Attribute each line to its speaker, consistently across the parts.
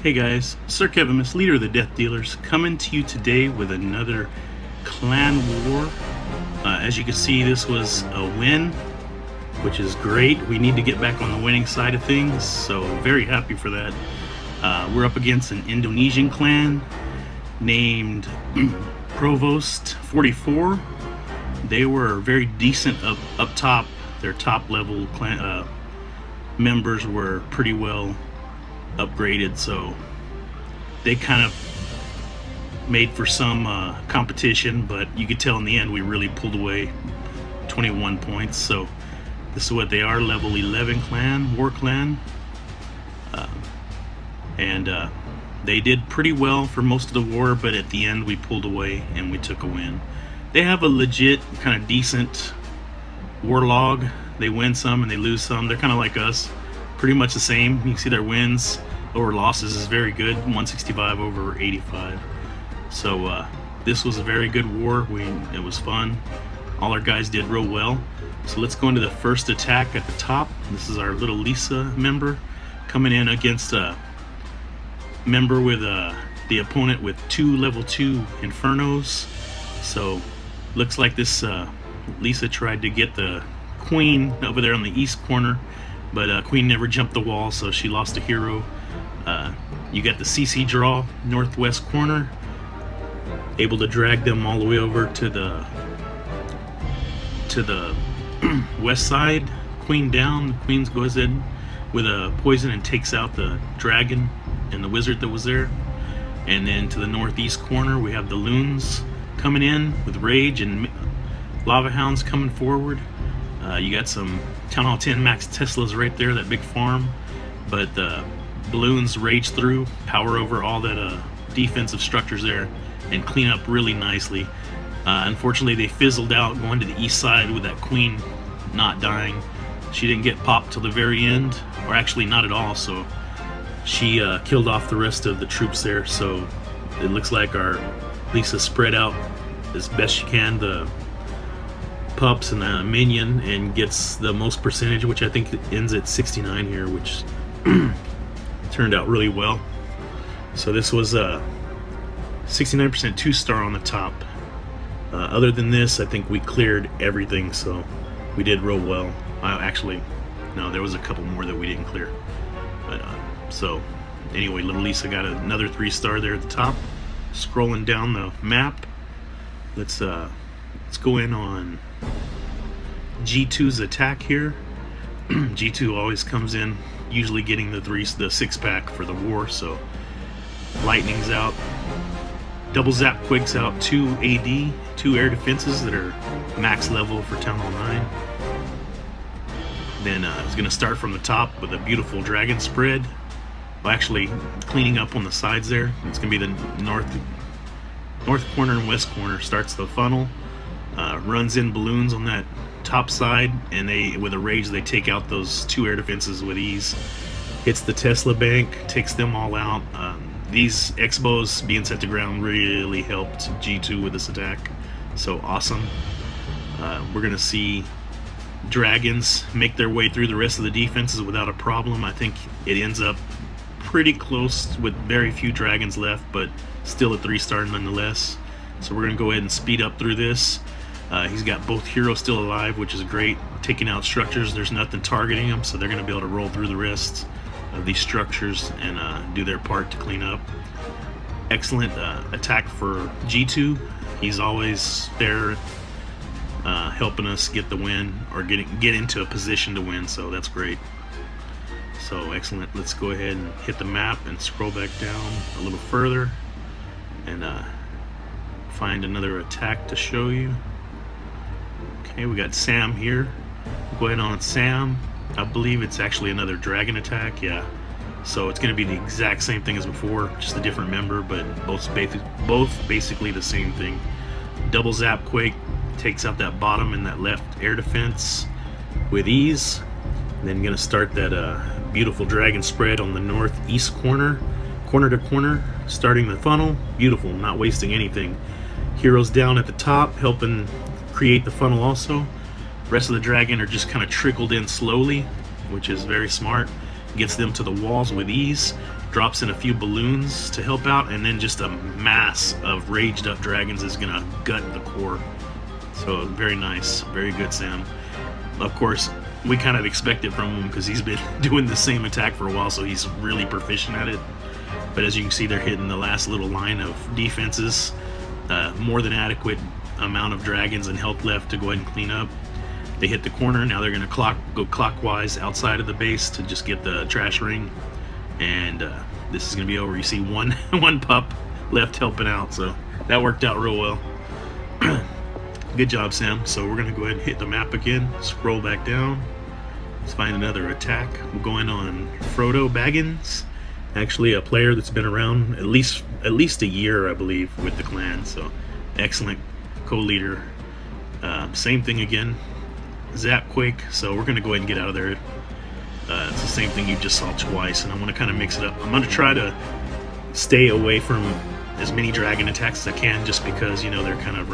Speaker 1: Hey guys, SirKevimus, leader of the Death Dealers, coming to you today with another clan war. As you can see, this was a win, which is great. We need to get back on the winning side of things, so very happy for that. We're up against an Indonesian clan named Provost 44. They were very decent up top. Their top level clan members were pretty well upgraded, so they kind of made for some competition, but you could tell in the end we really pulled away 21 points. So this is what they are, level 11 clan, war clan, and they did pretty well for most of the war, but at the end we pulled away and we took a win. They have a legit kind of decent war log. They win some and they lose some. They're kind of like us, pretty much the same. You can see their wins over losses is very good, 165 over 85. So this was a very good war. It was fun. All our guys did real well. So let's go into the first attack at the top. This is our little Lisa member coming in against a member with the opponent with 2 level 2 Infernos. So looks like this Lisa tried to get the Queen over there on the east corner, but Queen never jumped the wall, so she lost a hero. You got the CC draw, northwest corner, able to drag them all the way over to the west side. Queen down. The Queen goes in with a poison and takes out the dragon and the wizard that was there. And then to the northeast corner we have the loons coming in with rage and lava hounds coming forward. You got some Town Hall 10 Max Teslas right there, that big farm, but the balloons rage through, power over all that defensive structures there, and clean up really nicely. Unfortunately, they fizzled out going to the east side with that Queen not dying. She didn't get popped till the very end, or actually not at all, so she killed off the rest of the troops there. So it looks like our Lisa spread out as best she can the pups and the minion and gets the most percentage, which I think ends at 69 here, which turned out really well. So this was a 69% 2-star on the top. Other than this, I think we cleared everything, so we did real well. Actually, no, there was a couple more that we didn't clear, but so anyway, little Lisa got another 3-star there at the top. Scrolling down the map, let's go in on G2's attack here. G2 always comes in usually getting the 6-pack for the war, so lightning's out, double zap quakes out, 2 AD, 2 air defenses that are max level for Town Hall 9. Then it's going to start from the top with a beautiful dragon spread. Well, actually cleaning up on the sides there. It's going to be the north corner and west corner. Starts the funnel, runs in balloons on that top side, and they, with a rage, they take out those 2 air defenses with ease. Hits the Tesla bank, takes them all out. These Expos being set to ground really helped G2 with this attack, so awesome. We're gonna see dragons make their way through the rest of the defenses without a problem. I think it ends up pretty close with very few dragons left, but still a 3-star nonetheless. So we're gonna go ahead and speed up through this. He's got both heroes still alive, which is great. Taking out structures, there's nothing targeting them, so they're going to be able to roll through the rest of these structures and do their part to clean up. Excellent attack for G2. He's always there helping us get the win, or get into a position to win, so that's great. So excellent. Let's go ahead and hit the map and scroll back down a little further and find another attack to show you. Okay, we got Sam here. Go ahead on Sam. I believe it's actually another dragon attack, yeah. So it's going to be the exact same thing as before, just a different member, but both basically the same thing. Double zap quake, takes out that bottom and that left air defense with ease. And then going to start that beautiful dragon spread on the northeast corner, corner to corner, starting the funnel. Beautiful, not wasting anything. Heroes down at the top, helping create the funnel also. Rest of the dragon are just kind of trickled in slowly, which is very smart. Gets them to the walls with ease. drops in a few balloons to help out, and then just a mass of raged up dragons is gonna gut the core. So very nice, very good, Sam. Of course, we kind of expect it from him because he's been doing the same attack for a while, so he's really proficient at it. But as you can see, they're hitting the last little line of defenses. More than adequate amount of dragons and health left to go ahead and clean up. They hit the corner. Now they're going to go clockwise outside of the base to just get the trash ring. And this is going to be over. You see one pup left helping out, so that worked out real well. Good job, Sam. So we're going to go ahead and hit the map again. Scroll back down. Let's find another attack. We're going on Frodo Baggins. Actually, a player that's been around at least a year, I believe, with the clan. So excellent co-leader. Same thing again. Zap Quake. So we're going to go ahead and get out of there. It's the same thing you just saw twice, and I want to kind of mix it up. I'm going to try to stay away from as many dragon attacks as I can, just because, you know, they're kind of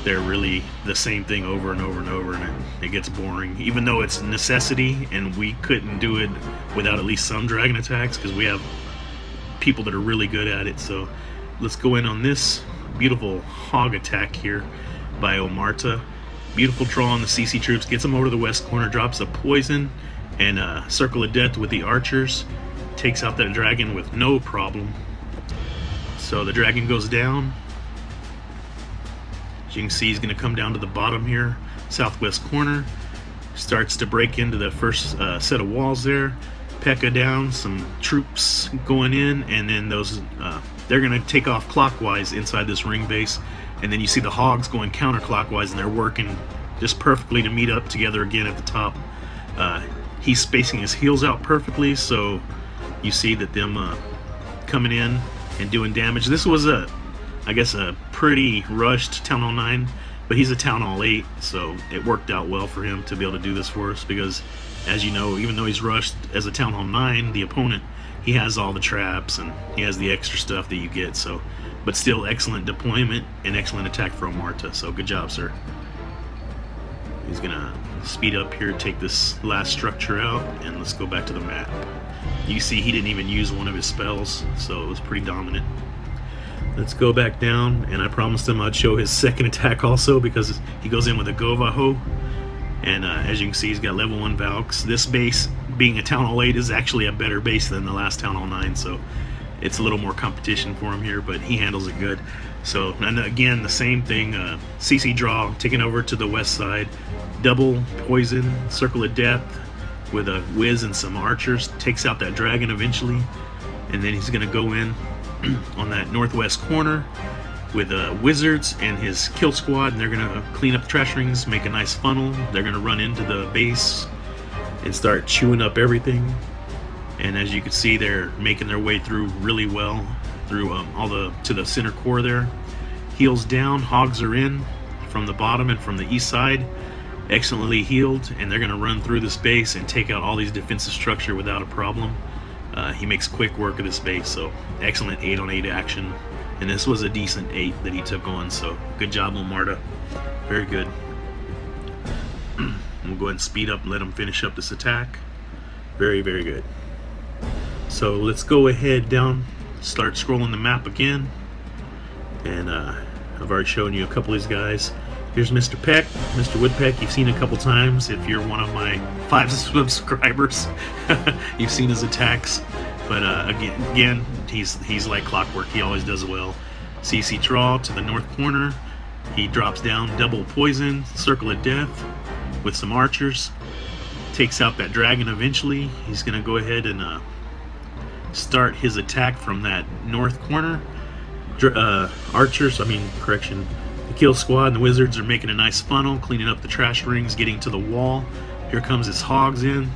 Speaker 1: they're really the same thing over and over and over, and it gets boring, even though it's a necessity, and we couldn't do it without at least some dragon attacks because we have people that are really good at it. So let's go in on this beautiful hog attack here by Omarta. Beautiful draw on the CC troops, gets them over to the west corner, drops a poison and a circle of death with the archers, takes out that dragon with no problem. So the dragon goes down. As you can see, he's going to come down to the bottom here, southwest corner, starts to break into the first set of walls there. P.E.K.K.A down, some troops going in, and then those they're going to take off clockwise inside this ring base, and then you see the hogs going counterclockwise, and they're working just perfectly to meet up together again at the top. He's spacing his heels out perfectly, so you see that them coming in and doing damage. This was I guess a pretty rushed Town Hall 9, but he's a Town Hall 8, so it worked out well for him to be able to do this for us, because as you know, even though he's rushed as a Town Hall 9, the opponent, he has all the traps and he has the extra stuff that you get. So, but still excellent deployment and excellent attack for Omarta, so good job, sir. He's gonna speed up here, take this last structure out, and let's go back to the map. You see he didn't even use one of his spells, so it was pretty dominant. Let's go back down, and I promised him I'd show his second attack also, because he goes in with a Govaho, and as you can see, he's got level 1 Valks. This base, being a Town Hall 8, is actually a better base than the last Town Hall 9, so it's a little more competition for him here, but he handles it good. So, and again, the same thing, CC draw, taking over to the west side, double poison, circle of death with a whiz and some archers, takes out that dragon eventually, and then he's going to go in on that northwest corner with wizards and his kill squad, and they're going to clean up the trash rings, make a nice funnel. They're going to run into the base and start chewing up everything, and as you can see, they're making their way through really well through to the center core there. Heals down, hogs are in from the bottom and from the east side, excellently healed, and they're going to run through this base and take out all these defensive structure without a problem. He makes quick work of this base, so excellent 8-on-8 action, and this was a decent 8 that he took on, so good job, Omarta. Very good. We'll go ahead and speed up and let him finish up this attack. Very, very good. So let's go ahead down, start scrolling the map again, and I've already shown you a couple of these guys. Here's Mr. Peck, Mr. Woodpeck. You've seen a couple times if you're one of my 5 subscribers. You've seen his attacks, but again, he's like clockwork. He always does well. CC draw to the north corner. He drops down, double poison, circle of death with some archers. Takes out that dragon eventually. He's gonna go ahead and start his attack from that north corner. The kill squad and the wizards are making a nice funnel, cleaning up the trash rings, getting to the wall. Here comes his hogs in.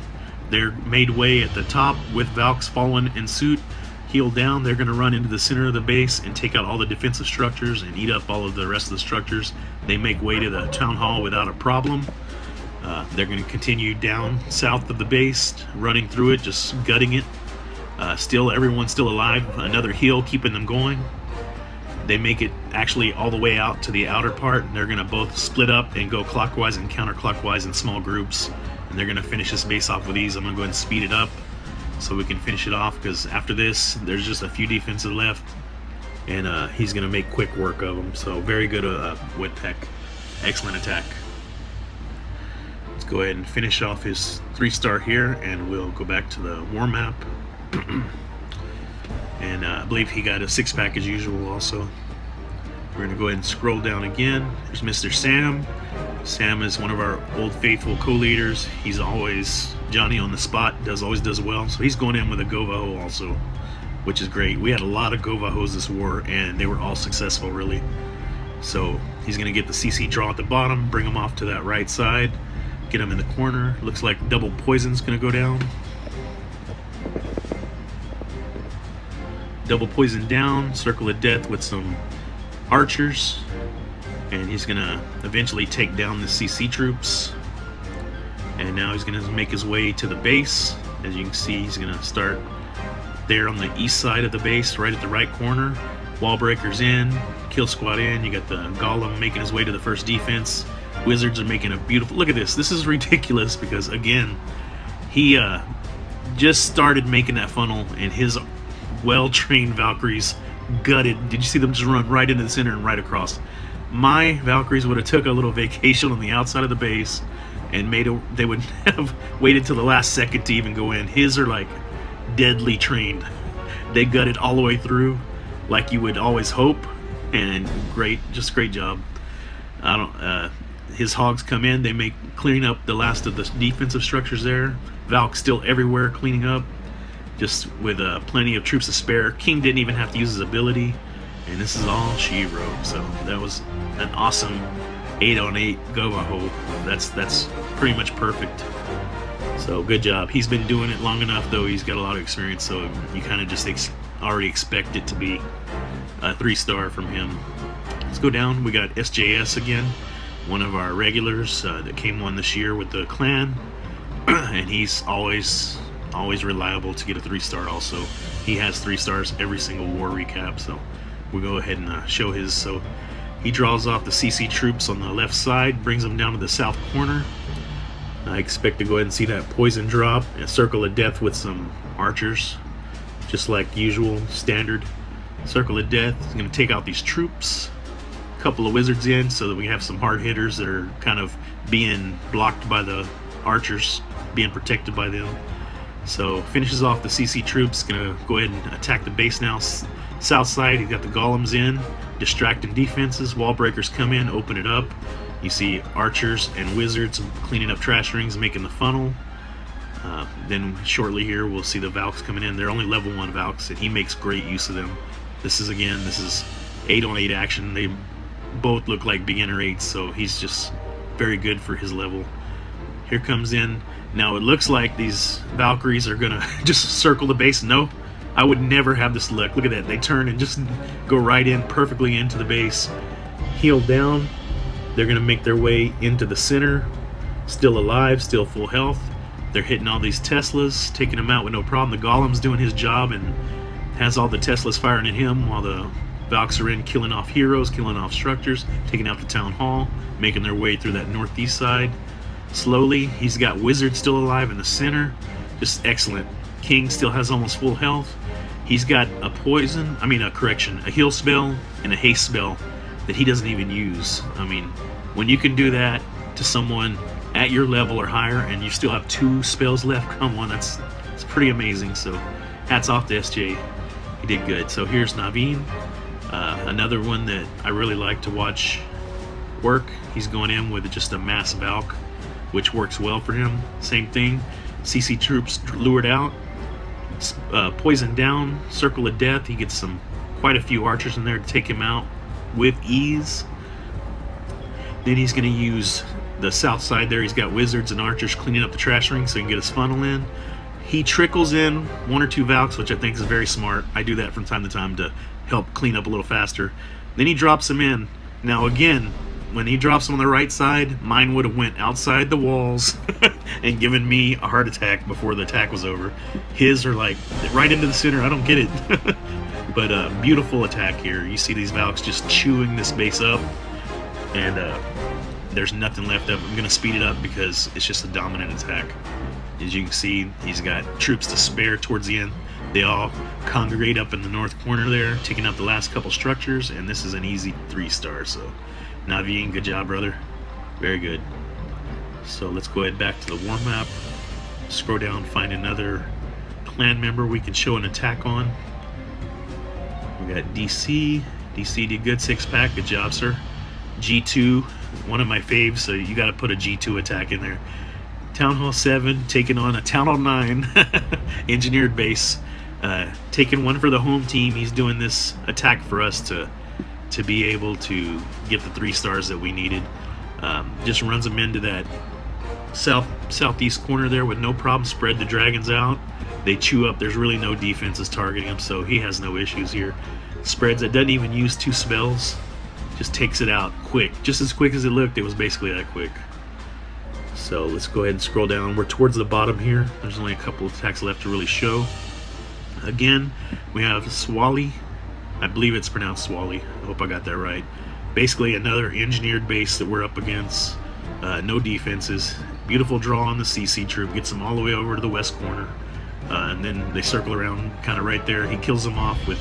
Speaker 1: They're made way at the top with Valks following in suit. Heal down, they're going to run into the center of the base and take out all the defensive structures and eat up all of the rest of the structures. They make way to the town hall without a problem. They're going to continue down south of the base, running through it, just gutting it. Still, everyone's still alive. Another heal keeping them going. They make it actually all the way out to the outer part, and they're going to both split up and go clockwise and counterclockwise in small groups, and they're going to finish this base off with these. I'm going to go ahead and speed it up. so we can finish it off, because after this there's just a few defenses left, and he's gonna make quick work of them. So very good wet peck, excellent attack. Let's go ahead and finish off his 3-star here, and we'll go back to the war map. And I believe he got a 6-pack as usual also. We're gonna go ahead and scroll down again. There's Mr. Sam. Sam is one of our old faithful co-leaders. He's always Johnny on the spot, always does well. So he's going in with a Govaho also, which is great. We had a lot of Govahos this war, and they were all successful really. So he's gonna get the CC draw at the bottom, bring him off to that right side, get him in the corner. Looks like double poison's gonna go down. Double poison down, circle of death with some archers, and he's gonna eventually take down the CC troops. And now he's gonna make his way to the base. As you can see, he's gonna start there on the east side of the base, right at the right corner. Wall breakers in, kill squad in. You got the golem making his way to the first defense. Wizards are making a beautiful, look at this. This is ridiculous, because again, he just started making that funnel, and his well-trained Valkyries gutted. Did you see them just run right into the center and right across? My Valkyries would have took a little vacation on the outside of the base and they would have waited till the last second to even go in. His are like deadly trained. They gutted all the way through, like you would always hope, and great job. His hogs come in, they make cleaning up the last of the defensive structures there. Valk still everywhere cleaning up, just with plenty of troops to spare. King didn't even have to use his ability, and this is all she wrote. So that was an awesome 8-on-8 Govaho. That's pretty much perfect. So good job. He's been doing it long enough, though. He's got a lot of experience, so you kind of just already expect it to be a 3-star from him. Let's go down. We got SJS again, one of our regulars that came on this year with the clan, and he's always reliable to get a 3-star also. He has 3 stars every single war recap, so we'll go ahead and show his. So he draws off the CC troops on the left side, brings them down to the south corner. I expect to go ahead and see that poison drop, a circle of death with some archers, just like usual, standard. Circle of death is going to take out these troops. A couple of wizards in, so that we have some hard hitters that are kind of being blocked by the archers, being protected by them. So finishes off the CC troops, gonna go ahead and attack the base now. South side, he's got the golems in, distracting defenses. Wall breakers come in, open it up. You see archers and wizards cleaning up trash rings, making the funnel. Then shortly here, we'll see the Valks coming in. They're only level 1 Valks, and he makes great use of them. This is 8-on-8 action. They both look like beginner 8s, so he's just very good for his level. Here comes in. Now it looks like these Valkyries are gonna just circle the base. No, I would never have this look. Look at that. They turn and just go right in, perfectly into the base. Heal down. They're gonna make their way into the center. Still alive, still full health. They're hitting all these Teslas, taking them out with no problem. The Golem's doing his job and has all the Teslas firing at him, while the Valks are in, killing off heroes, killing off structures, taking out the town hall, making their way through that northeast side. Slowly, he's got wizards still alive in the center. Just excellent. King still has almost full health. He's got a heal spell and a haste spell that he doesn't even use. I mean, when you can do that to someone at your level or higher and you still have 2 spells left, come on, it's pretty amazing. So hats off to SJ. He did good. So here's Naveen, another one that I really like to watch work. He's going in with just a mass Valk, which works well for him. Same thing, CC troops lured out, poison down, circle of death. He gets quite a few archers in there to take him out with ease. Then he's going to use the south side there. He's got wizards and archers cleaning up the trash ring so he can get his funnel in. He trickles in 1 or 2 Valks, which I think is very smart. I do that from time to time to help clean up a little faster. Then he drops them in. Now again, when he drops them on the right side, mine would have went outside the walls and given me a heart attack before the attack was over. His are like right into the center. I don't get it. But beautiful attack here. You see these Valks just chewing this base up. And there's nothing left of it. I'm gonna speed it up because it's just a dominant attack. As you can see, he's got troops to spare towards the end. They all congregate up in the north corner there, taking out the last couple structures, and this is an easy 3-star. So, Naveen, good job, brother. Very good. So let's go ahead back to the war map. Scroll down, find another clan member we can show an attack on. We got DC. DC did good, 6-pack. Good job, sir. G2, one of my faves, so you got to put a G2 attack in there. Town Hall 7 taking on a Town Hall 9 engineered base. Taking one for the home team. He's doing this attack for us to be able to get the 3 stars that we needed. Just runs them into that southeast corner there with no problem. Spread the dragons out. They chew up. There's really no defenses targeting him, so he has no issues here. Spreads it. Doesn't even use 2 spells. Just takes it out quick. Just as quick as it looked, it was basically that quick. So let's go ahead and scroll down. We're towards the bottom here. There's only a couple of attacks left to really show. Again, we have Swali. I believe it's pronounced Swali. I hope I got that right. Basically another engineered base that we're up against. No defenses. Beautiful draw on the CC troop. Gets them all the way over to the west corner. And then they circle around kind of right there. He kills them off with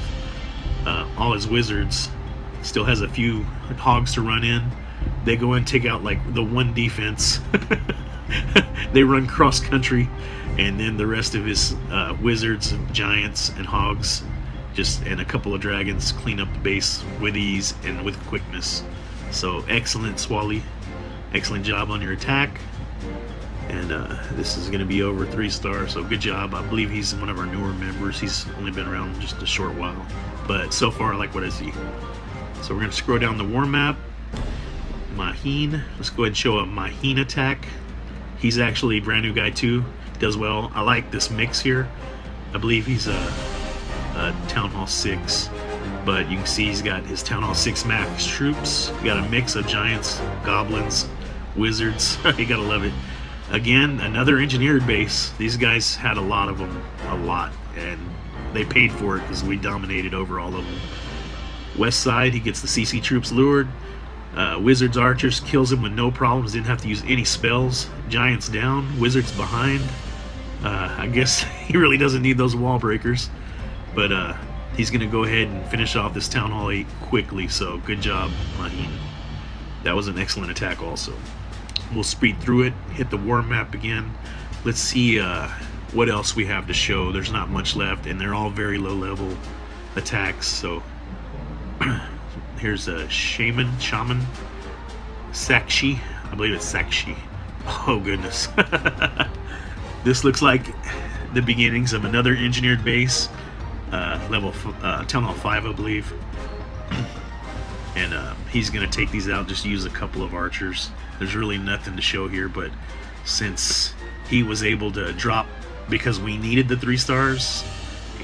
Speaker 1: all his wizards. Still has a few hogs to run in. They go and take out like the one defense. They run cross country, and then the rest of his wizards, giants, and hogs, and a couple of dragons clean up the base with ease and with quickness. So excellent, Swali. Excellent job on your attack. And this is going to be over 3 stars, so good job. I believe he's one of our newer members. He's only been around just a short while, but so far I like what I see. So we're going to scroll down the war map. Maheen. Let's go ahead and show a Maheen attack. He's actually a brand new guy too. Does well. I like this mix here. I believe he's a Town Hall 6, but you can see he's got his Town Hall 6 max troops. You got a mix of giants, goblins, wizards. You gotta love it. Again, another engineered base. These guys had a lot of them, and they paid for it because we dominated over all of them. West side, he gets the CC troops lured. Wizards, archers, kills him with no problems. Didn't have to use any spells. Giants down, wizards behind. I guess he really doesn't need those wall breakers, but he's gonna go ahead and finish off this Town Hall 8 quickly. So good job, Maheen. That was an excellent attack also. We'll speed through it, hit the war map again. Let's see what else we have to show. There's not much left, and they're all very low level attacks. So here's a shaman, Sakshi. I believe it's Sakshi. Oh goodness. This looks like the beginnings of another engineered base, level Town Hall 5, I believe. And he's gonna take these out, just use a couple of archers. There's really nothing to show here, but since he was able to drop because we needed the 3 stars,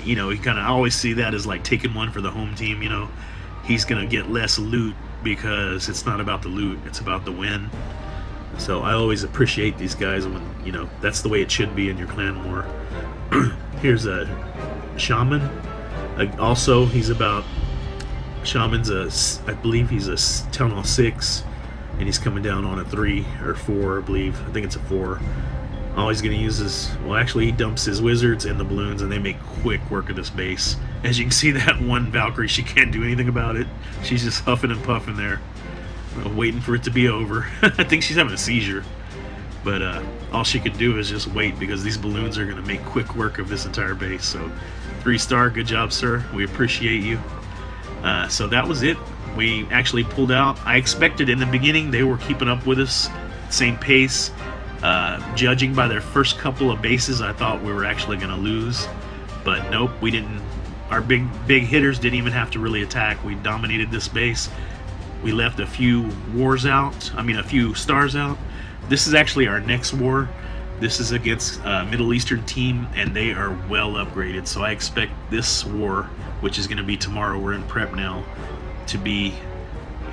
Speaker 1: you know, you kind of always see that as like taking one for the home team. You know, he's gonna get less loot because it's not about the loot, it's about the win. So I always appreciate these guys when, you know, that's the way it should be in your clan war. Here's a shaman. Also, he's about shaman's I believe he's a Town Hall 6, and he's coming down on a 3 or 4, I believe. I think it's a 4. All he's going to use is, well, actually he dumps his wizards and the balloons, and they make quick work of this base. As you can see, that one Valkyrie, she can't do anything about it. She's just huffing and puffing there, waiting for it to be over. I think she's having a seizure, but all she could do is just wait, because these balloons are going to make quick work of this entire base. So 3-star, good job, sir. We appreciate you. So that was it. We actually pulled out. I expected in the beginning they were keeping up with us, same pace. Judging by their first couple of bases, I thought we were actually going to lose, but nope, we didn't. Our big hitters didn't even have to really attack. We dominated this base. We left a few wars out. I mean, a few stars out. This is actually our next war. This is against a Middle Eastern team, and they are well upgraded. So I expect this war, which is going to be tomorrow, we're in prep now, to be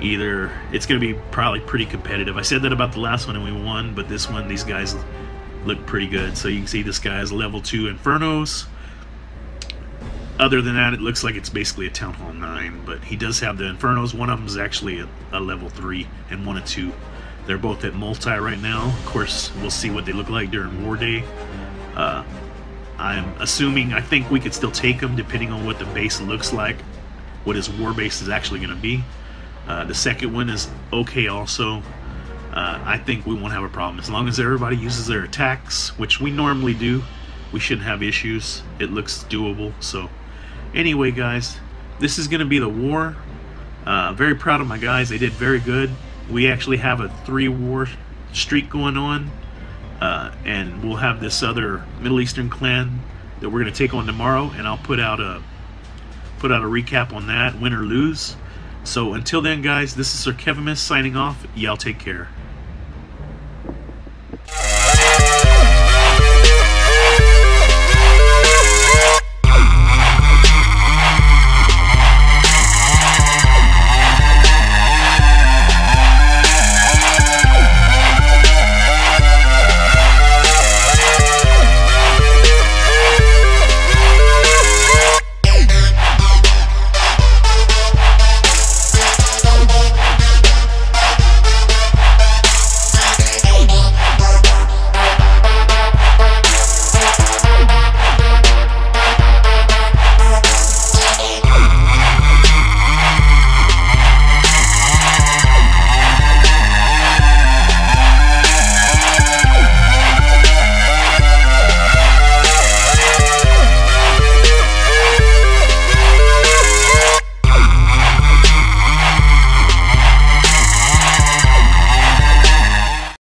Speaker 1: either, it's going to be probably pretty competitive. I said that about the last one and we won, but this one, these guys look pretty good. So you can see this guy is level 2 Infernos. Other than that, it looks like it's basically a Town Hall 9, but he does have the Infernos. One of them is actually a level 3 and one a 2. They're both at multi right now. Of course, we'll see what they look like during War Day. I'm assuming, I think we could still take them depending on what the base looks like, what his war base is actually going to be. The second one is okay also. I think we won't have a problem. As long as everybody uses their attacks, which we normally do, we shouldn't have issues. It looks doable. So anyway, guys, this is going to be the war. Very proud of my guys. They did very good. We actually have a 3-war streak going on. And we'll have this other Middle Eastern clan that we're going to take on tomorrow, and I'll put out a recap on that, win or lose. So until then, guys, this is SirKevimus signing off. Y'all take care.